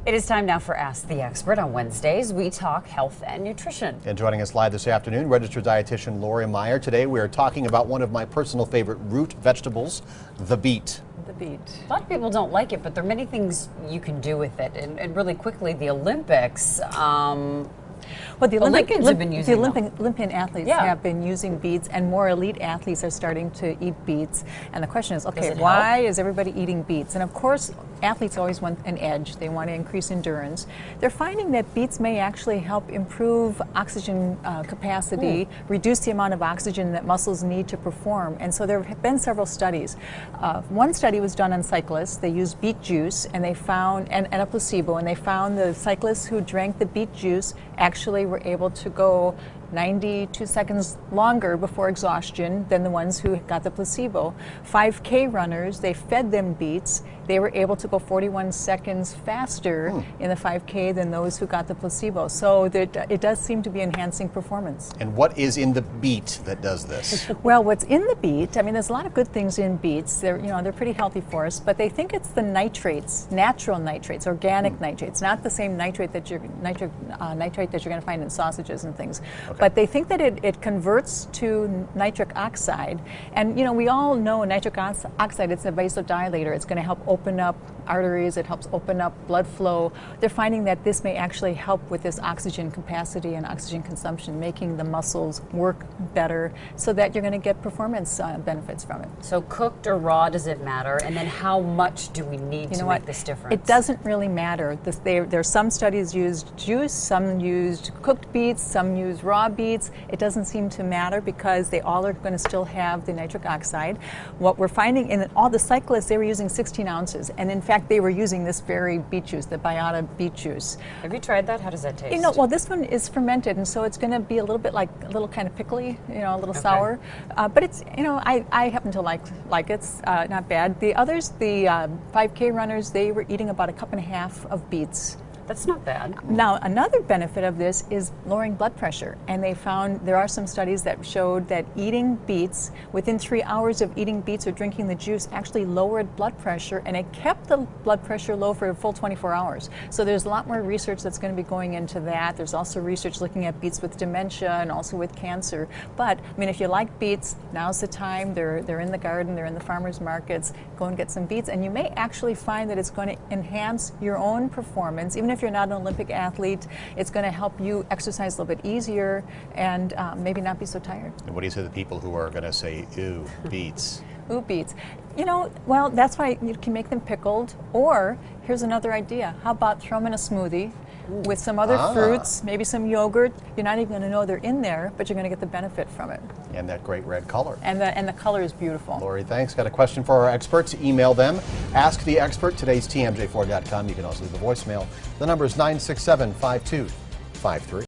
It is time now for Ask the Expert. On Wednesdays, we talk health and nutrition. And joining us live this afternoon, registered dietitian Laurie Meyer. Today we are talking about one of my personal favorite root vegetables, the beet. The beet. A lot of people don't like it, but there are many things you can do with it. And really quickly, the Olympics. Well, the Olympians have been using Olympian athletes have been using beets, and more elite athletes are starting to eat beets. And the question is, okay, why is everybody eating beets? And of course, athletes always want an edge. They want to increase endurance. They're finding that beets may actually help improve oxygen capacity, reduce the amount of oxygen that muscles need to perform. And so there have been several studies. One study was done on cyclists. They used beet juice, and they found, and a placebo, and they found the cyclists who drank the beet juice actually were able to go 92 seconds longer before exhaustion than the ones who got the placebo. 5K runners, they fed them beets. They were able to go 41 seconds faster in the 5K than those who got the placebo. So it does seem to be enhancing performance. And what is in the beet that does this? Well, what's in the beet, I mean, there's a lot of good things in beets. They're pretty healthy for us, but they think it's the nitrates, natural nitrates, organic nitrates, not the same nitrate that you're going to find in sausages and things. Okay. But they think that it converts to nitric oxide. And we all know nitric oxide, it's a vasodilator. It's going to help open up arteries, it helps open up blood flow. They're finding that this may actually help with this oxygen capacity and oxygen consumption, making the muscles work better so that you're going to get performance benefits from it. So cooked or raw, does it matter? And then how much do we need to make this difference? It doesn't really matter. There's some studies used juice, some used cooked beets, some use raw beets. It doesn't seem to matter because they all are going to still have the nitric oxide. What we're finding in all the cyclists, they were using 16 ounces, and in fact they were using this very beet juice, the Biota beet juice. Have you tried that? How does that taste? Well, this one is fermented, and so it's going to be a little bit like a little kind of pickly, a little sour. But it's, I happen to like it. It's not bad. The others, the 5K runners, they were eating about 1.5 cups of beets. That's not bad. Now, another benefit of this is lowering blood pressure. And they found there are some studies that showed that eating beets, within 3 hours of eating beets or drinking the juice, actually lowered blood pressure, and it kept the blood pressure low for a full 24 hours. So there's a lot more research that's going to be going into that. There's also research looking at beets with dementia and also with cancer. But, I mean, if you like beets, now's the time. They're in the garden, they're in the farmers markets. Go and get some beets, and you may actually find that it's going to enhance your own performance. Even if you're not an Olympic athlete, it's going to help you exercise a little bit easier and maybe not be so tired. And what do you say to the people who are going to say, ooh, beets? Ooh, beets. Well, that's why you can make them pickled, or here's another idea. How about throw them in a smoothie with some other fruits, maybe some yogurt. You're not even going to know they're in there, but you're going to get the benefit from it. And that great red color. And the color is beautiful. Laurie, thanks. Got a question for our experts? Email them. Ask the expert, today's TMJ4.com. You can also leave a voicemail. The number is 967-5253.